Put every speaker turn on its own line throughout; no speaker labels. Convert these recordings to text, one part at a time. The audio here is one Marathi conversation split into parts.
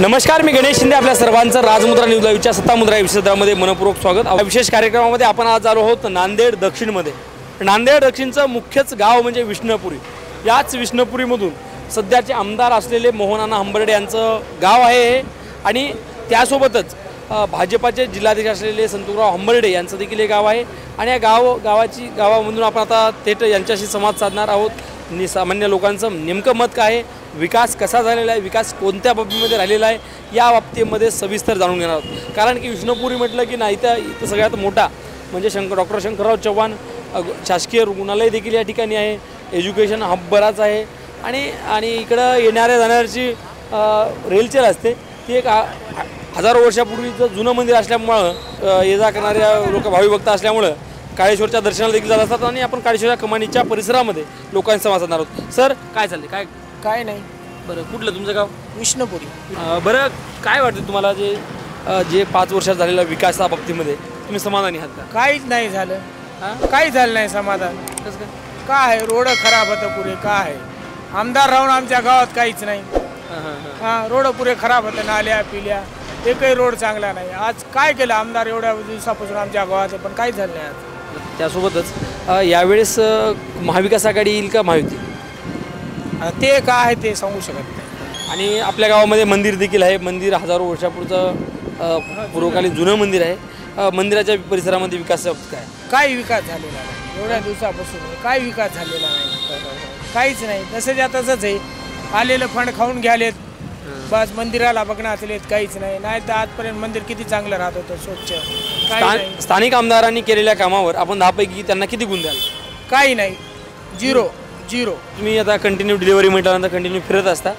नमस्कार, मी गणेश शिंदे. आपल्या सर्वांचं राजमुद्रा न्यूज लाईव्हच्या सत्तामुद्रा या विषयामध्ये मनपूर्वक स्वागत. विशेष कार्यक्रमामध्ये आपण आज आलो आहोत नांदेड दक्षिणमध्ये. नांदेड दक्षिणचं मुख्यच गाव म्हणजे विष्णुपुरी. याच विष्णुपुरीमधून सध्याचे आमदार असलेले मोहनअण्णा हंबर्डे यांचं गाव आहे आणि त्यासोबतच भाजपाचे जिल्हाध्यक्ष असलेले संतोषराव हंबर्डे यांचं देखील हे गाव आहे. आणि या गावामधून आपण आता थेट यांच्याशी संवाद साधणार आहोत. सामान्य लोकांचं नेमकं मत काय आहे, विकास कसा झालेला आहे, विकास कोणत्या बाबतीमध्ये राहिलेला आहे, या बाबतीमध्ये सविस्तर जाणून घेणार आहोत. कारण की विष्णुपुरी म्हटलं की नाही तर इथं सगळ्यात मोठा म्हणजे डॉक्टर शंकरराव चव्हाण शासकीय रुग्णालय देखील या ठिकाणी आहे. एज्युकेशन हब बराच आहे आणि इकडं येणाऱ्या जाणाऱ्याची रेलचेल असते. ती एक हजारो वर्षापूर्वीचं जुनं मंदिर असल्यामुळं ये जा करणाऱ्या लोक भाविभक्त असल्यामुळं काळेश्वरच्या दर्शनाला देखील जात असतात. आणि आपण काळेश्वरच्या कमानीच्या परिसरामध्ये लोकांशी संवाद साधणार आहोत. सर, काय चालले? काय नाही. बरं, कुठलं तुमचं गाव?
विष्णुपुरी.
बरं, काय वाटतं तुम्हाला जे 5 वर्षात झालेल्या विकासा बाबतीमध्ये तुम्ही समाधानी आहात का?
काहीच नाही झालं. काही झालं नाही समाधान.
कसं
काय रोड खराब होतं पुरे. काय आमदार राहून आमच्या गावात काहीच नाही. रोड पुरे खराब होतं, नाल्या पिल्या, एकही रोड चांगला नाही. आज काय केलं आमदार एवढ्या दिवसापासून आमच्या गावात, पण काहीच झालं नाही आज.
त्यासोबतच यावेळेस महाविकास आघाडी येईल का महायुती?
ते काय आहे ते सांगू शकत नाही.
आणि आपल्या गावामध्ये मंदिर देखील आहे. मंदिर हजारो वर्षापूर्वीचं पूर्वकालीन जुनं मंदिर आहे. मंदिराच्या परिसरामध्ये विकास काय?
काही विकास झालेला नाही एवढ्या दिवसापासून. काही विकास झालेला नाही, काहीच नाही. तसंच तसंच आहे. आलेलं फंड खाऊन घ्यालेत बस. मंदिराला बघण्यात आलेत, काहीच नाही. नाही तर आजपर्यंत मंदिर किती चांगलं राहत होतं, स्वच्छ.
स्थानिक आमदारांनी केलेल्या कामावर आपण 10 पैकी त्यांना किती गुण द्याल?
काही नाही. झिरो.
तुम्ही आता कंटिन्यू डिलिव्हरी म्हटल्यानंतर कंटिन्यू फिरत असता.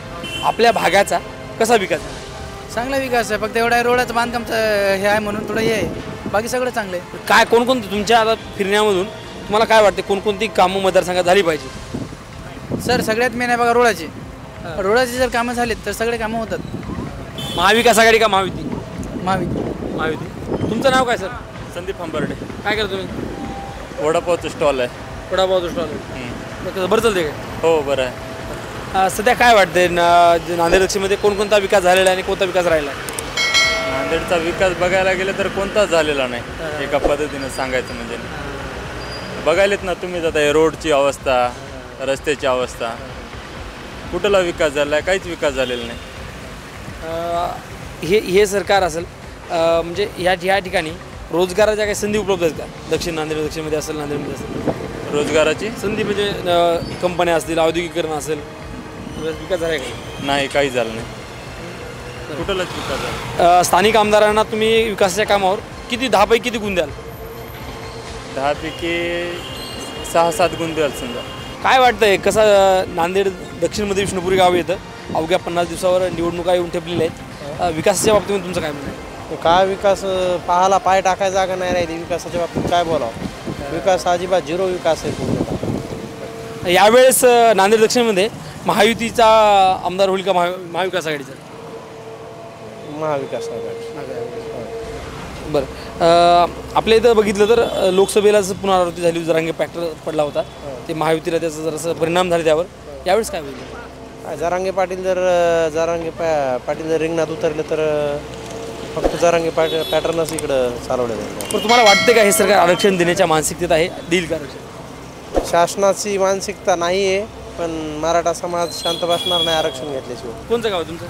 आपल्या भागाचा कसा विकास आहे?
चांगला विकास आहे. फक्त एवढा रोडाचं बांधकामचं हे आहे म्हणून थोडं हे आहे. बाकी सगळं चांगलं आहे.
काय कोणकोणती तुमच्या आता फिरण्यामधून तुम्हाला काय वाटते, कोणकोणती कामं मतदारसंघात झाली पाहिजे?
सर, सगळ्यात मेन आहे बघा रोडाची जर कामं झालीत तर सगळे कामं होतात.
महाविकास आघाडी का महायुती?
महायुती.
तुमचं नाव काय सर?
संदीप हंबर्डे.
काय करतो तुम्ही?
वडापावचं स्टॉल आहे.
वडापाव स्टॉल. बरं चालते काय?
हो, बरं आहे.
सध्या काय वाटते नांदेड दक्षिणमध्ये कोणकोणता विकास झालेला आहे आणि कोणता विकास राहिला आहे?
नांदेडचा विकास बघायला गेलं तर कोणताच झालेला नाही. एका पद्धतीनं सांगायचं म्हणजे बघायलेत ना तुम्ही आता हे रोडची अवस्था, रस्त्याची अवस्था, कुठला विकास झाला आहे? काहीच विकास झालेला नाही.
हे सरकार असेल म्हणजे ह्या ठिकाणी रोजगाराच्या काही संधी उपलब्ध आहेत का? दक्षिणमध्ये असेल, नांदेडमध्ये असेल
रोजगाराची
संधी म्हणजे कंपन्या असतील, औद्योगिकरण असेल, विकास झाला का?
नाही, काही झालं नाही. कुठलाच विकास झाला.
स्थानिक आमदारांना तुम्ही विकासाच्या कामावर 10 पैकी किती गुण द्याल?
10 पैकी 6-7 गुण द्याल समजा.
काय वाटतंय कसं नांदेड दक्षिणमध्ये विष्णुपुरी गाव येतं, अवघ्या 50 दिवसावर निवडणुका येऊन ठेपलेल्या आहेत. विकासाच्या बाबतीमध्ये तुमचं काय म्हणणं?
काय विकास पाहायला पाय टाकायचा जागा नाही राहिली. विकासाच्या बाबतीत काय बोलावं? विकास अजिबात झिरो विकास आहे पूर्ण.
यावेळेस नांदेड दक्षिणमध्ये महायुतीचा आमदार होईल का महाविकास आघाडीचा?
महाविकास आघाडी.
बरं, आपल्या इथं बघितलं तर लोकसभेलाच पुनरावृत्ती झाली, जरांगे फॅक्टर पडला होता. ते महायुतीला त्याचा जरासा परिणाम झाले त्यावर. यावेळेस काय होईल?
जरांगे पाटील जर रिंगणात उतरले तर फक्त जरांगे पॅटर्नच इकडं चालवलं जाईल.
पण तुम्हाला वाटते का हे सरकार आरक्षण देण्याच्या मानसिकतेत आहे? देईल का आरक्षण?
शासनाची मानसिकता नाही आहे, पण मराठा समाज शांत बसणार नाही आरक्षण घेतल्याशिवाय.
कोणतं गाव आहे तुमचं?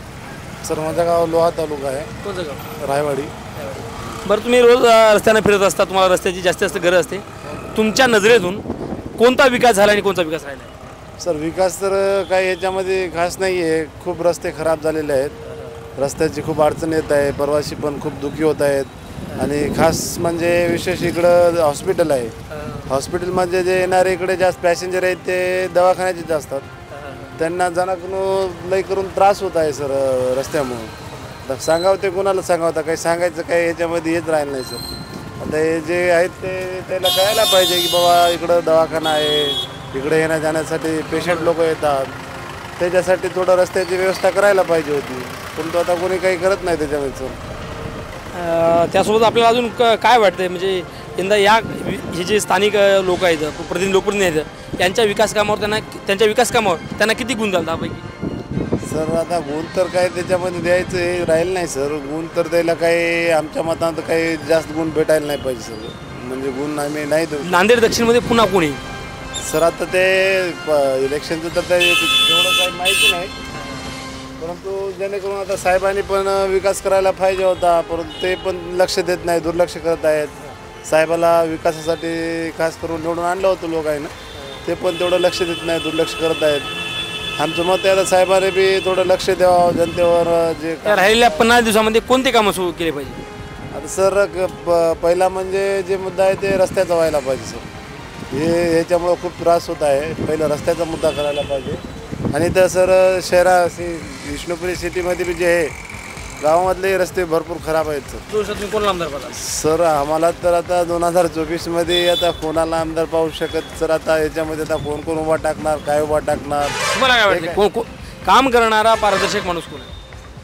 सर, माझं गाव लोहा तालुका आहे.
कोणतं गाव?
रायवाडी.
बरं, तुम्ही रोज रस्त्यानं फिरत असता, तुम्हाला रस्त्याची जास्त गरज असते. तुमच्या नजरेतून कोणता विकास झाला आणि कोणता विकास राहिला?
सर, विकास तर काही याच्यामध्ये खास नाही आहे. खूप रस्ते खराब झालेले आहेत. रस्त्याची खूप अडचण येत आहे. प्रवासी पण खूप दुःखी होत आहेत. आणि खास म्हणजे विशेष इकडं हॉस्पिटल आहे. हॉस्पिटलमध्ये जे येणारे इकडे जास्त पॅसेंजर आहेत ते दवाखान्याचेच असतात. त्यांना जाणं लई करून त्रास होत आहे सर रस्त्यामुळं. सांगावं ते कोणाला सांगावं, काही सांगायचं काही याच्यामध्ये हेच राहिलं नाही सर. आता हे जे आहेत ते त्याला कळायला पाहिजे की बाबा इकडं दवाखाना आहे, इकडे येण्या जाण्यासाठी पेशंट लोक येतात. त्याच्यासाठी थोडं रस्त्याची व्यवस्था करायला पाहिजे होती, पण तो आता कोणी काही करत नाही त्याच्यामध्ये.
त्यासोबत आपल्याला अजून काय वाटतंय म्हणजे यंदा हे जे स्थानिक लोक आहेत, लोकप्रतिनिधी आहेत, त्यांच्या विकास कामावर त्यांना किती गुण द्याल 10 पैकी?
सर आता गुण तर काय त्याच्यामध्ये द्यायचं हे राहील नाही सर. गुण तर द्यायला काही आमच्या मतानं तर काही जास्त गुण भेटायला नाही पाहिजे सर. म्हणजे गुण आम्ही नाही देऊ.
नांदेड दक्षिणमध्ये पुन्हा कोण येईल?
सर आता ते इलेक्शनचं तर तेवढं काही माहिती नाही, परंतु जेणेकरून आता साहेबांनी पण विकास करायला पाहिजे होता, परंतु ते पण लक्ष देत नाही, दुर्लक्ष करत आहेत. साहेबाला विकासासाठी खास करून निवडून आणलं होतं लोकांना, ते पण तेवढं लक्ष देत नाही, दुर्लक्ष करत आहेत. आमचं मत आहे आता साहेबांनी बी थोडं लक्ष द्यावं जनतेवर. जे
त्या राहिलेल्या 50 दिवसामध्ये कोणते कामं सुरू केले पाहिजे?
आता सर पहिला म्हणजे जे मुद्दा आहे ते रस्त्याचा व्हायला पाहिजे सर. ह्याच्यामुळं खूप त्रास होत आहे. पहिला रस्त्याचा मुद्दा करायला पाहिजे. आणि तर सर विष्णुपुरी सिटीमध्ये बी जे आहे गावामधले रस्ते भरपूर खराब आहेत सर.
तुम्ही कोण आमदार पाहता?
सर आम्हाला तर आता 2024मध्ये आता कोणाला आमदार पाहू शकत सर. आता याच्यामध्ये आता कोण कोण उभा टाकणार, काय उभा टाकणार,
तुम्हाला काय वाटतं? काम करणारा पारदर्शक माणूस कोण आहे?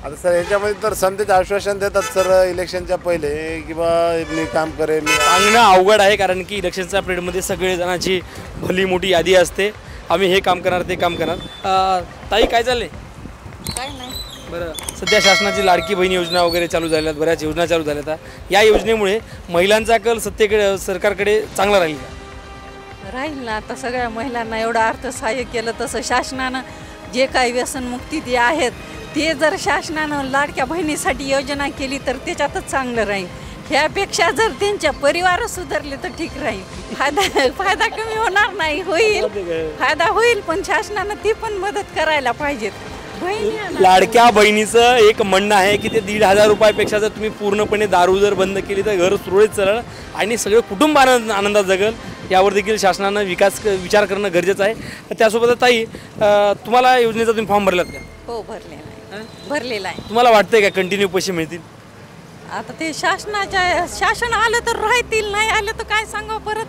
आता सर याच्यामध्ये तर समतेच आश्वासन देतात सर इलेक्शनच्या पहिले की बा मी काम करेन.
सांगणं अवघड आहे, कारण की इलेक्शनच्या पिरियडमध्ये सगळेजणांची भली मोठी यादी असते. आम्ही हे काम करणार, ते काम करणार. ताई काय चाललंय?
काय नाही.
बरं, सध्या शासनाची लाडकी बहीण योजना वगैरे चालू झाल्यात, बऱ्याच योजना चालू झाल्यात. या योजनेमुळे महिलांचा कल सरकारकडे चांगला राहील का?
राहील ना. आता सगळ्या महिलांना एवढं अर्थसहाय्य केलं, तसं शासनानं जे काही व्यसनमुक्ती ते आहेत ते जर शासनानं लाडक्या बहिणीसाठी योजना केली तर त्याच्यातच चांगलं राहील. ह्यापेक्षा जर त्यांच्या परिवार सुधारले तर ठीक राहील. फायदा कमी होणार नाही, होईल फायदा होईल, पण शासनानं ती पण मदत करायला पाहिजेत.
लाडक्या बहिणीचं एक म्हणणं आहे की ते 1,500 रुपयापेक्षा जर तुम्ही पूर्णपणे दारू जर बंद केली तर घर सुरळीत चालेल आणि सगळं कुटुंब आनंदात जगल. यावर देखील शासनानं विचार करणं गरजेचं आहे. त्यासोबत ताई, तुम्हाला योजनेचा तुम्ही फॉर्म भरलात का?
हो, भरलेला आहे. भरलेला आहे.
तुम्हाला वाटतंय का कंटिन्यू पैसे मिळतील?
आता ते शासन आलं तर राहतील, नाही आलं तर काय सांगावं परत.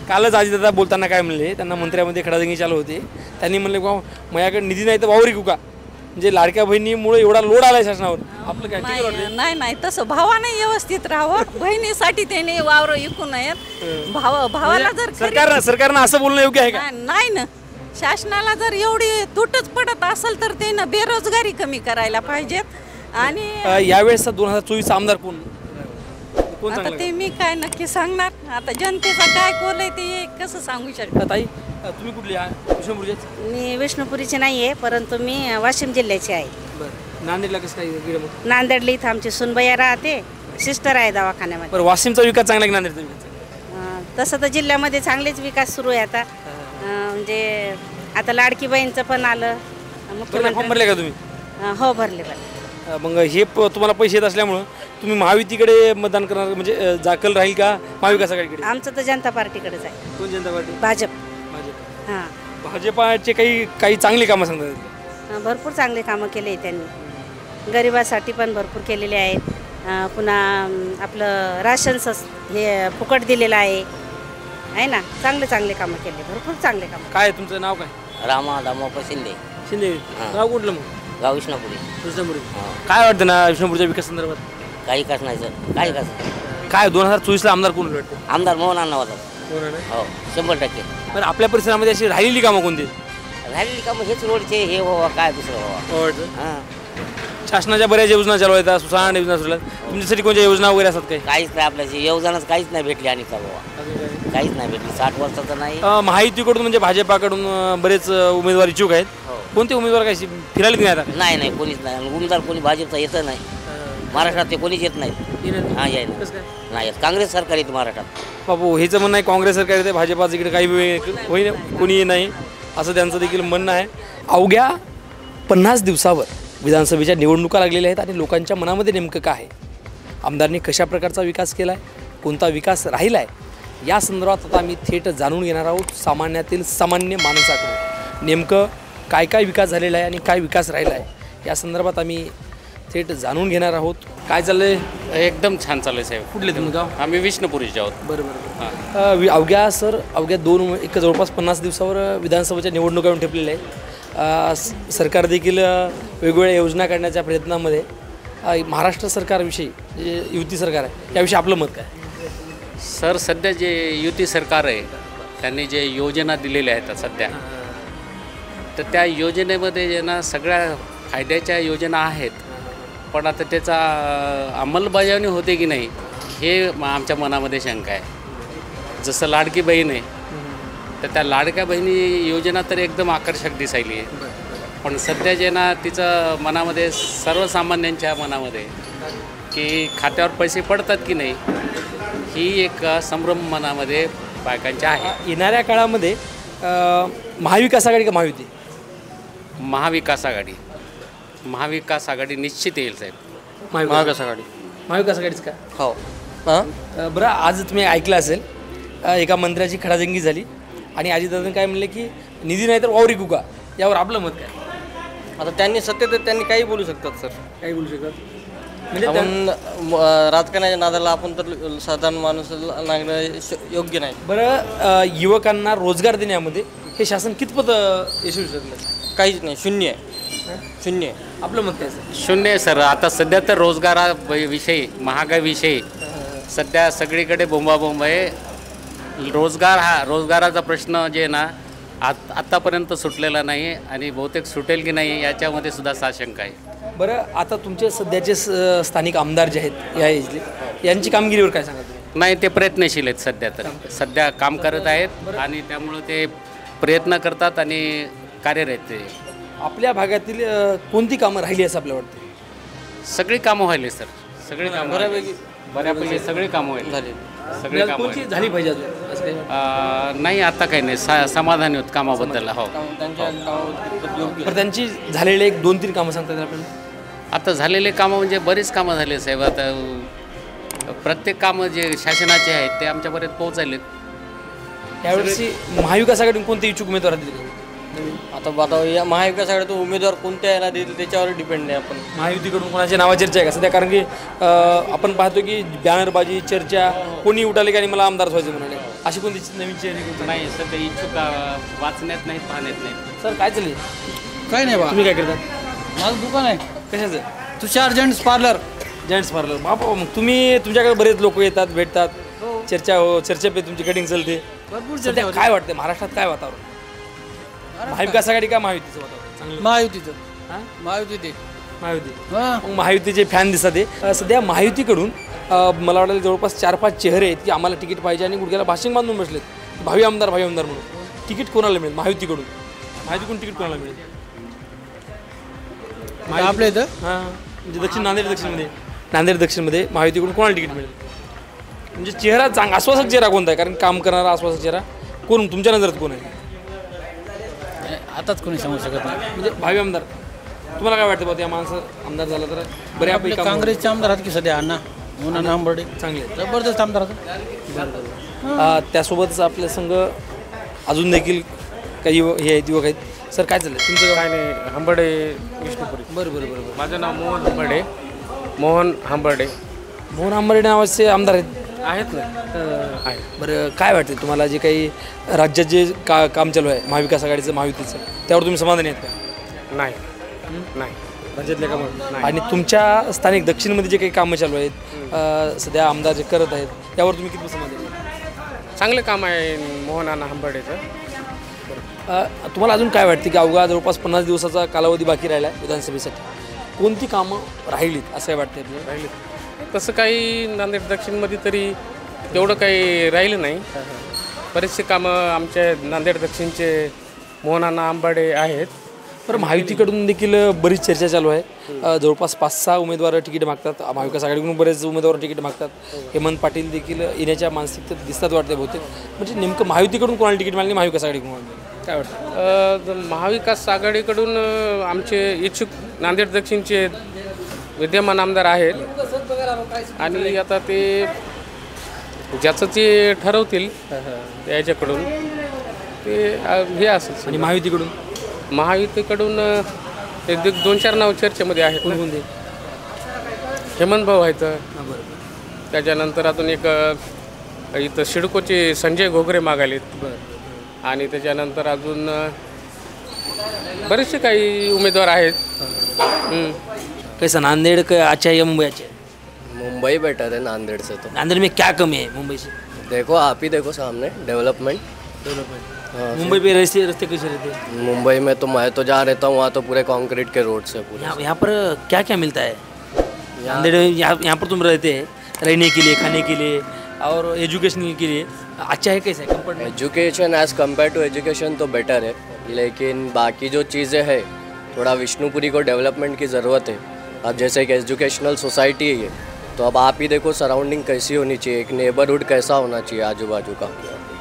कालच दादा बोलताना काय म्हणले, त्यांना मंत्र्यामध्ये खडाजंगी चालू होते. त्यांनी म्हणले बा माझ्याकडे निधी नाही तर वावर विकू का? म्हणजे लाडक्या बहिणीमुळे एवढा लोड आलाय शासनावर. आपलं काय?
नाही तसं भावाने व्यवस्थित राहावं. बहिणीसाठी त्याने वावर विकू नयेत. भावाला जर
सरकारनं असं बोलणं योग्य आहे का?
नाही ना. शासनाला जर एवढी तुटच पडत असेल तर त्यानं बेरोजगारी कमी करायला पाहिजेत. आणि
यावेळेस 2024 आमदार कोण?
आता ते मी काय नक्की सांगणार. आता जनतेचा काय कोल आहे ते कसं सांगू शकतो.
ताई, तुम्ही कुठली विष्णुपुरीचे?
मी विष्णुपुरीची नाही आहे, परंतु मी वाशिम जिल्ह्याची आहे.
बरं, नांदेडला कसं काय?
नांदेडला इथं आमची सुनबैया राहते, सिस्टर आहे दवाखान्यामध्ये.
बरं, वाशिमचा विकास चांगला की नांदेडचा विकास?
तसं तर जिल्ह्यामध्ये चांगलेच विकास सुरू आहे आता. म्हणजे आता लाडकी बहीणचं पण आलं.
फॉर्म भरले का तुम्ही?
हो, भरले.
मग हे तुम्हाला पैसे येत असल्यामुळं तुम्ही महायुतीकडे मतदान करणार, म्हणजे जाकल राहील का महाविकास आघाडीकडे?
आमचं तर जनता पार्टीकडेच आहे.
कोण जनता पार्टी?
भाजप. हां,
भाजपाचे काही चांगली कामं सांगतात?
भरपूर चांगले कामं केले त्यांनी. गरिबासाठी पण भरपूर केलेले आहेत. पुन्हा आपलं राशन हे फुकट दिलेलं आहे ना. चांगले कामं केले, भरपूर चांगले कामं.
काय तुमचं नाव काय?
रामा दामोपा शिंदे.
शिंदे. गाव कुठलं मग?
गाव विष्णुपुरी.
विष्णुपुरी. काय वाटतं ना विष्णुपुरीच्या विकास संदर्भात?
काही कास नाही सर, काही कास.
काय 2024ला आमदार कोण वाटतं?
आमदार मोहन अण्णा होता. हो, 100%.
बरं, आपल्या परिसरामध्ये अशी राहिलेली कामं कोणती?
राहिलेली कामं हेच रोडचे हे व्हावं, काय दुसरं व्हावं. हां,
शासनाच्या बऱ्याच योजना चालू आहेत, सुसाण योजना सुरू आहेत. तुमच्यासाठी कोणत्या योजना वगैरे असतात काही?
काहीच नाही. आपल्याची योजनाच काहीच नाही भेटली. आणि का बाबा काहीच नाही भेटली. 60 वर्षाचं नाही.
महायुतीकडून म्हणजे भाजपाकडून बरेच उमेदवार इच्छुक आहेत. कोणते उमेदवार काय फिरायला नाही आता?
नाही कोणीच नाही. उमेदवार कोणी भाजपचा येतं नाही महाराष्ट्रात. ते कोणीच येत नाहीत. हां, याय नाही येत. काँग्रेस सरकार येते महाराष्ट्रात.
बाबू हेचं म्हणणं आहे काँग्रेस सरकार येते, भाजपाचं इकडे काही कोणी नाही असं त्यांचं देखील म्हणणं आहे. अवघ्या 50 दिवसावर विधानसभेच्या निवडणुका लागलेल्या आहेत आणि लोकांच्या मनामध्ये नेमकं काय आहे, आमदारांनी कशा प्रकारचा विकास केला आहे, कोणता विकास राहिला आहे, या संदर्भात आता आम्ही थेट जाणून घेणार आहोत सामान्यातील सामान्य माणसाकडे. नेमकं काय काय विकास झालेला आहे आणि काय विकास राहिला आहे या संदर्भात आम्ही थेट जाणून घेणार आहोत. काय चाललंय?
एकदम छान चाललंय साहेब.
कुठले तुम्ही गाव?
आम्ही विष्णुपुरीचे आहोत.
बरोबर. अवघ्या जवळपास 50 दिवसावर विधानसभेच्या निवडणुका येऊन ठेपलेल्या आहेत. सरकार देखील वेगवेगळ्या योजना काढण्याच्या प्रयत्नामध्ये महाराष्ट्र सरकारविषयी जे युती सरकार आहे त्याविषयी आपलं मत काय?
सर, सध्या जे युती सरकार आहे त्यांनी जे योजना दिलेल्या आहेत सध्या तर त्या योजनेमध्ये जे ना सगळ्या फायद्याच्या योजना आहेत, पण आता त्याचा अंमलबजावणी होते की नाही हे आमच्या मनामध्ये शंका आहे. जसं लाडकी बहीण आहे, तर त्या लाडक्या बहिणी योजना तर एकदम आकर्षक दिसायली आहे, पण सध्या जे ना तिचं मनामध्ये सर्वसामान्यांच्या मनामध्ये की खात्यावर पैसे पडतात की नाही ही एक संभ्रम मनामध्ये बायकांच्या आहे.
येणाऱ्या काळामध्ये महाविकास आघाडी का महायुती?
महाविकास आघाडी. महाविकास आघाडी निश्चित येईल साहेब.
महाविकास आघाडी. महाविकास आघाडीच का?
हो.
बरं, आज तुम्ही ऐकलं असेल एका मंत्र्याची खडाजंगी झाली आणि अजितदादांनी काय म्हणले की निधी नाही तर वावरी कुका. यावर आपलं मत काय?
आता त्यांनी सत्तेत त्यांनी काही बोलू शकतात सर.
काही बोलू शकतात म्हणजे
आपण राजकारणाच्या नादाला आपण तर साधारण माणूस लागणं योग्य नाही.
बरं, युवकांना रोजगार देण्यामध्ये हे शासन कितपत यशस्वी ठरलं?
काहीच नाही, शून्य आहे. शून्य आहे.
आपलं मत काय सर?
शून्य आहे सर. आता सध्या तर रोजगाराविषयी महागाईविषयी सध्या सगळीकडे बोंबाबोंब आहे. रोजगाराचा प्रश्न जे ना आत्तापर्यंत सुटलेला नाही आणि बहुतेक सुटेल की नाही याच्यामध्ये सुद्धा साशंका आहे.
बरं, आता तुमचे सध्याचे स्थानिक आमदार जे आहेत या एजले यांची कामगिरीवर काय सांगा तुम्ही?
नाही, ते प्रयत्नशील आहेत सध्या, तर सध्या काम करत आहेत आणि त्यामुळं ते प्रयत्न करतात आणि कार्यरत ते.
आपल्या भागातील कोणती कामं राहिली असं आपल्याला वाटतं?
सगळी कामं व्हायली सर. सगळी कामं बऱ्यापैकी सगळी कामं झाली. सगळी कामं
कोणती झाली पाहिजे अजून असं काही?
नाही, आता काही नाही. समाधानी होत कामाबद्दल. हो,
पण त्यांची झालेले 1-2-3 कामं सांगतात आपल्याला?
आता झालेले कामं म्हणजे बरीच कामं झाले साहेब. आता प्रत्येक कामं जे शासनाचे आहेत ते आमच्यापर्यंत पोहोचायलेत.
यावर्षी महाविकास आघाडीतून कोणते इच्छुक उमेदवार दिले?
आता या महाविकास आघाडी तो उमेदवार कोणत्या याला देईल त्याच्यावर डिपेंड आहे. आपण
महायुतीकडून कोणाच्या नावा चर्चा आहे का सध्या? कारण की आपण पाहतो की बॅनरबाजी चर्चा, कोणी उठाले आणि मला आमदार व्हायचं म्हणाले, अशी कोणती नवीन चेहरे
नाही सध्या इच्छुक वाचण्यात नाहीत, पाहण्यात नाहीत.
सर काय चालले?
काही नाही बा.
तुम्ही काय करता?
माझं दुकान आहे.
कशाचं?
तुषार जेंट्स पार्लर.
Gents parlour. बापा, मग तुम्ही तुमच्याकडे बरेच लोक येतात, भेटतात, चर्चा पे तुमची कटिंग चालते.
भरपूर
सध्या काय वाटते महाराष्ट्रात? काय वातावरण? महाविकास आघाडी का महायुतीचं वातावरण चांगलं?
महायुतीचं.
हां,
महायुती.
महायुती.
हां.
मग महायुतीचे फॅन दिसतात आहे सध्या. महायुतीकडून मला वाटलं जवळपास 4-5 चेहरे आहेत की आम्हाला तिकीट पाहिजे आणि गुडघ्याला भाषण बांधून बसलेत, भावी आमदार म्हणून. तिकीट कोणाला मिळेल महायुतीकडून? महायुतीकडून तिकीट कोणाला मिळेल?
आपल्या इथं
हां, म्हणजे नांदेड दक्षिणमध्ये महायुतीकडून कोणाला तिकीट मिळेल? म्हणजे चेहरा आश्वासक चेहरा कोणता आहे? कारण काम करणारा आश्वासक चेहरा कोण तुमच्या नजरेत कोण आहे?
आताच कोणी सांगू शकत नाही.
म्हणजे भावी आमदार तुम्हाला काय वाटतं? या माणसं आमदार झाला तर बऱ्यापैकी
काँग्रेसचे आमदार आहेत की सध्या अण्णा आंबर्डे
चांगले
जबरदस्त आमदार आहेत.
त्यासोबतच आपल्या संघ अजून देखील काही हे आहेत, युवक आहेत. सर काय चाललं तुमचं?
काय नाही, हंबर्डे विष्णुपुरी.
बरं.
माझं नाव मोहन हंबर्डे. मोहन हंबर्डे
नावाचे आमदार आहेत
ना.
आहे. बरं, काय वाटतं तुम्हाला जे काही राज्यात जे काम चालू आहे महाविकास आघाडीचं, महायुतीचं, त्यावर तुम्ही समाधानी आहेत का?
नाही.
राज्यातल्या कामं आणि तुमच्या स्थानिक दक्षिणमध्ये जे काही कामं चालू आहेत सध्या आमदार जे करत आहेत यावर तुम्ही किती समाधानी?
चांगलं काम आहे मोहन हंबर्डेचं.
तुम्हाला अजून काय वाटतं की अवघा जवळपास 50 दिवसाचा कालावधी बाकी राहिला आहे विधानसभेसाठी, कोणती कामं राहिलीत असं वाटतं आपल्याला?
राहिलेत तसं काही नांदेड दक्षिणमध्ये तरी तेवढं काही राहिलं नाही. बरेचसे कामं आमच्या नांदेड दक्षिणचे मोहन हंबर्डे आहेत.
बरं, महायुतीकडून देखील बरीच चर्चा चालू आहे. जवळपास 5-6 उमेदवार तिकीट मागतात. महाविकास आघाडीकडून बरेच उमेदवार तिकीट मागतात. हेमंत पाटील देखील येण्याच्या मानसिकतेत दिसतात वाटते बहुतेक. म्हणजे नेमकं महायुतीकडून कोणाला तिकीट मिळाली, महाविकास आघाडीकडून काय वाटतं?
महाविकास आघाडीकडून आमचे इच्छुक नांदेड दक्षिणचे विद्यमान आमदार आहेत आणि आता ते ज्याचं ते ठरवतील याच्याकडून ते हे असेल.
आणि महायुतीकडून?
महायुतीकडून एक 2-4 नाव चर्चेमध्ये आहेत.
कोणते?
हेमंत भाऊ आहेत. त्याच्यानंतर अजून एक इथं सिडकोचे संजय घोगरे मागालेत आणि त्याच्यानंतर अजून बरेचसे काही उमेदवार आहेत.
कैसा नांदेड का अच्छा है या मुंबई अच्छा है?
मुंबई बेटर है नांदेड़ से. तो
नांदेड़ में क्या कमी है मुंबई से?
देखो आप ही देखो सामने डेवलपमेंट
मुंबई पे रस्ते कैसे रहते हैं?
मुंबई में तो मैं तो जहाँ रहता हूँ वहाँ तो पूरे कंक्रीट के रोड से पूरे।
यहाँ पर क्या क्या मिलता है? नांदेड़ यहाँ पर तुम रहते हैं, रहने के लिए, खाने के लिए और एजुकेशन के लिए अच्छा है, कैसा है कंफर्ट में?
Education as compare to education तो बेटर है, लेकिन बाकी जो चीज़ें हैं थोड़ा विष्णुपुरी को डेवलपमेंट की ज़रूरत है। अब जैसे एक एजुकेशनल सोसाइटी है ये, तो अब आप ही देखो सराउंडिंग कैसी होनी चाहिए, एक नेबरहुड कैसा होना चाहिए आजू बाजू का,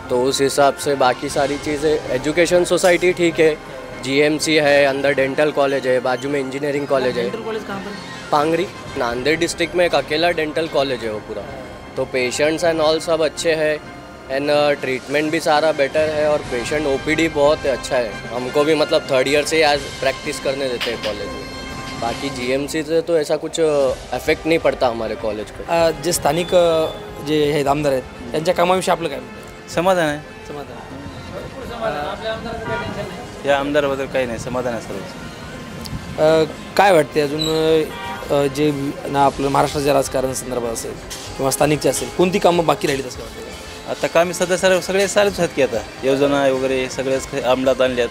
तो उस हिसाब से बाकी सारी चीज़ें। एजुकेशन सोसाइटी ठीक है, जीएमसी है, अंदर डेंटल कॉलेज है, बाजू में इंजीनियरिंग कॉलेज है।
कॉलेज कहाँ पर?
पांगरी। नांदेड़ डिस्ट्रिक्ट में एक अकेला डेंटल कॉलेज है वो पूरा, तो पेशेंट्स एंड ऑल सब अच्छे हैं एंड ट्रीटमेंट भी सारा बेटर है और पेशेंट ओपीडी बहुत अच्छा है। हमको भी मतलब 3rd ईयर से आज प्रैक्टिस करने देते हैं कॉलेज में। बाकी जीएमसी से तो ऐसा कुछ इफेक्ट नहीं पडता हमारे कॉलेज को।
जे स्थानिक जे आहेत आमदार आहेत त्यांच्या कामाविषयी आपलं काय म्हणणं आहे?
समाधान आहे.
समाधान.
या आमदाराबद्दल काही नाही, समाधान आहे सर्व.
काय वाटते अजून जे ना आपलं महाराष्ट्राच्या राजकारण संदर्भात असेल किंवा स्थानिकचे असेल, कोणती कामं बाकी राहिली असं वाटतं?
आता कामी सध्या सगळे चालूच आहेत की आता योजना वगैरे सगळेच अंमलात आणल्यात,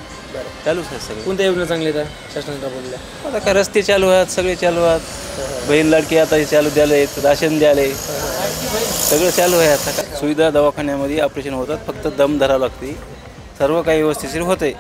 चालूच आहेत सगळे.
कोणत्या योजना चांगल्या आहेत शासनाने राबवलेल्या?
आता काय रस्ते चालू आहेत, सगळे चालू आहेत, बहीण लाडकी आता हे चालू द्याले, राशन द्याले, सगळं चालू आहे. आता काय सुविधा दवाखान्यामध्ये ऑपरेशन होतात, फक्त दम धरावं लागते, सर्व काही व्यवस्थिशीर होते.